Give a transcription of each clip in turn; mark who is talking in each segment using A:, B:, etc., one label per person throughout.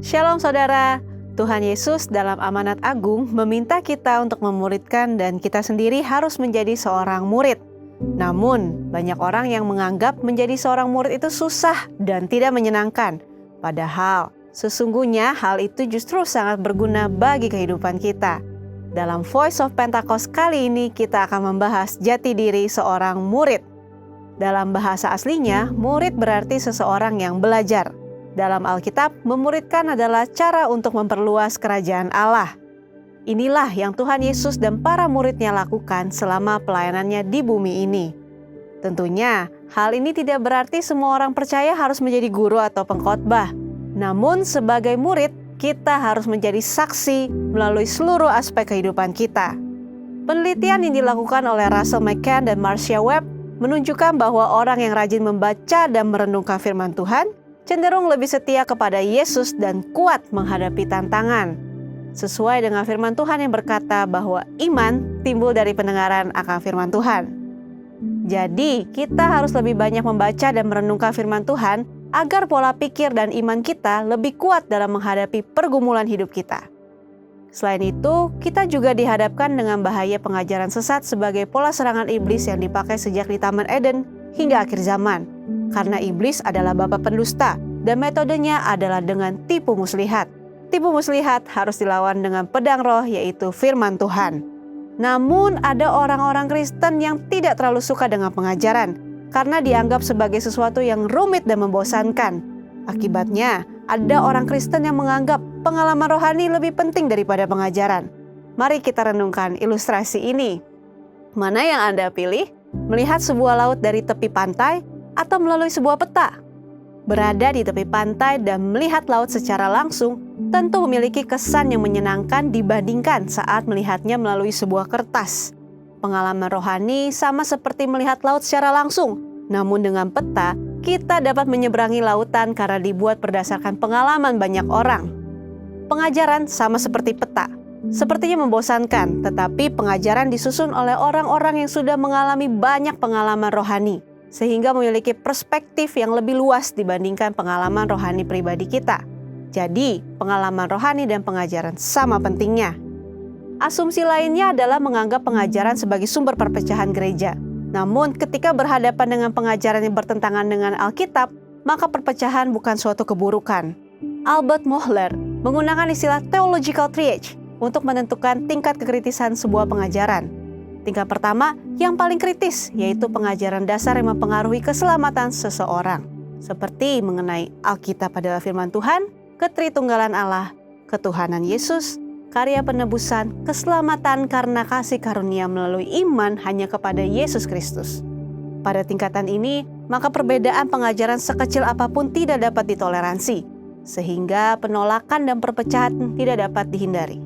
A: Shalom saudara, Tuhan Yesus dalam amanat agung meminta kita untuk memuridkan dan kita sendiri harus menjadi seorang murid. Namun, banyak orang yang menganggap menjadi seorang murid itu susah dan tidak menyenangkan. Padahal, sesungguhnya hal itu justru sangat berguna bagi kehidupan kita. Dalam Voice of Pentecost kali ini kita akan membahas jati diri seorang murid. Dalam bahasa aslinya, murid berarti seseorang yang belajar. Dalam Alkitab, memuridkan adalah cara untuk memperluas kerajaan Allah. Inilah yang Tuhan Yesus dan para muridnya lakukan selama pelayanannya di bumi ini. Tentunya, hal ini tidak berarti semua orang percaya harus menjadi guru atau pengkhotbah. Namun, sebagai murid, kita harus menjadi saksi melalui seluruh aspek kehidupan kita. Penelitian yang dilakukan oleh Russell McCann dan Marcia Webb menunjukkan bahwa orang yang rajin membaca dan merenungkan firman Tuhan cenderung lebih setia kepada Yesus dan kuat menghadapi tantangan. Sesuai dengan firman Tuhan yang berkata bahwa iman timbul dari pendengaran akan firman Tuhan. Jadi, kita harus lebih banyak membaca dan merenungkan firman Tuhan agar pola pikir dan iman kita lebih kuat dalam menghadapi pergumulan hidup kita. Selain itu, kita juga dihadapkan dengan bahaya pengajaran sesat sebagai pola serangan iblis yang dipakai sejak di Taman Eden hingga akhir zaman. Karena iblis adalah bapa pendusta dan metodenya adalah dengan tipu muslihat. Tipu muslihat harus dilawan dengan pedang roh yaitu firman Tuhan. Namun ada orang-orang Kristen yang tidak terlalu suka dengan pengajaran karena dianggap sebagai sesuatu yang rumit dan membosankan. Akibatnya ada orang Kristen yang menganggap pengalaman rohani lebih penting daripada pengajaran. Mari kita renungkan ilustrasi ini. Mana yang Anda pilih? Melihat sebuah laut dari tepi pantai atau melalui sebuah peta? Berada di tepi pantai dan melihat laut secara langsung tentu memiliki kesan yang menyenangkan dibandingkan saat melihatnya melalui sebuah kertas. Pengalaman rohani sama seperti melihat laut secara langsung, namun dengan peta kita dapat menyeberangi lautan karena dibuat berdasarkan pengalaman banyak orang. Pengajaran sama seperti peta, sepertinya membosankan, tetapi pengajaran disusun oleh orang-orang yang sudah mengalami banyak pengalaman rohani, sehingga memiliki perspektif yang lebih luas dibandingkan pengalaman rohani pribadi kita. Jadi, pengalaman rohani dan pengajaran sama pentingnya. Asumsi lainnya adalah menganggap pengajaran sebagai sumber perpecahan gereja. Namun, ketika berhadapan dengan pengajaran yang bertentangan dengan Alkitab, maka perpecahan bukan suatu keburukan. Albert Mohler menggunakan istilah theological triage untuk menentukan tingkat kekritisan sebuah pengajaran. Tingkat pertama, yang paling kritis, yaitu pengajaran dasar yang mempengaruhi keselamatan seseorang. Seperti mengenai Alkitab adalah firman Tuhan, ketritunggalan Allah, ketuhanan Yesus, karya penebusan, keselamatan karena kasih karunia melalui iman hanya kepada Yesus Kristus. Pada tingkatan ini, maka perbedaan pengajaran sekecil apapun tidak dapat ditoleransi, sehingga penolakan dan perpecahan tidak dapat dihindari.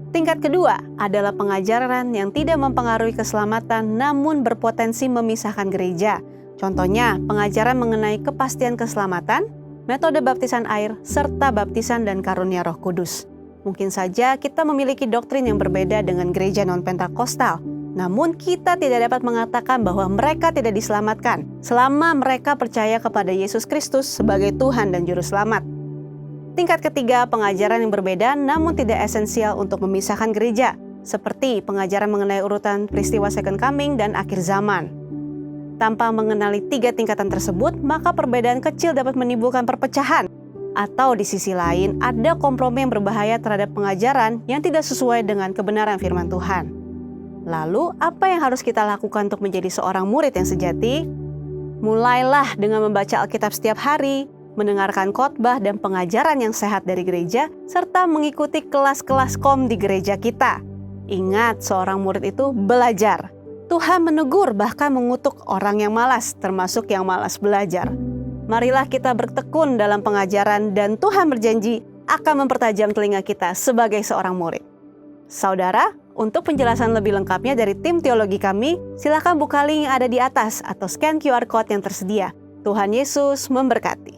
A: Tingkat kedua adalah pengajaran yang tidak mempengaruhi keselamatan namun berpotensi memisahkan gereja. Contohnya, pengajaran mengenai kepastian keselamatan, metode baptisan air, serta baptisan dan karunia Roh Kudus. Mungkin saja kita memiliki doktrin yang berbeda dengan gereja non-Pentakostal, namun kita tidak dapat mengatakan bahwa mereka tidak diselamatkan selama mereka percaya kepada Yesus Kristus sebagai Tuhan dan Juru Selamat. Tingkat ketiga, pengajaran yang berbeda namun tidak esensial untuk memisahkan gereja, seperti pengajaran mengenai urutan peristiwa Second Coming dan akhir zaman. Tanpa mengenali tiga tingkatan tersebut, maka perbedaan kecil dapat menimbulkan perpecahan. Atau di sisi lain, ada kompromi yang berbahaya terhadap pengajaran yang tidak sesuai dengan kebenaran firman Tuhan. Lalu, apa yang harus kita lakukan untuk menjadi seorang murid yang sejati? Mulailah dengan membaca Alkitab setiap hari, mendengarkan khotbah dan pengajaran yang sehat dari gereja, serta mengikuti kelas-kelas kom di gereja kita. Ingat, seorang murid itu belajar. Tuhan menegur bahkan mengutuk orang yang malas, termasuk yang malas belajar. Marilah kita bertekun dalam pengajaran dan Tuhan berjanji akan mempertajam telinga kita sebagai seorang murid. Saudara, untuk penjelasan lebih lengkapnya dari tim teologi kami, silakan buka link yang ada di atas atau scan QR Code yang tersedia. Tuhan Yesus memberkati.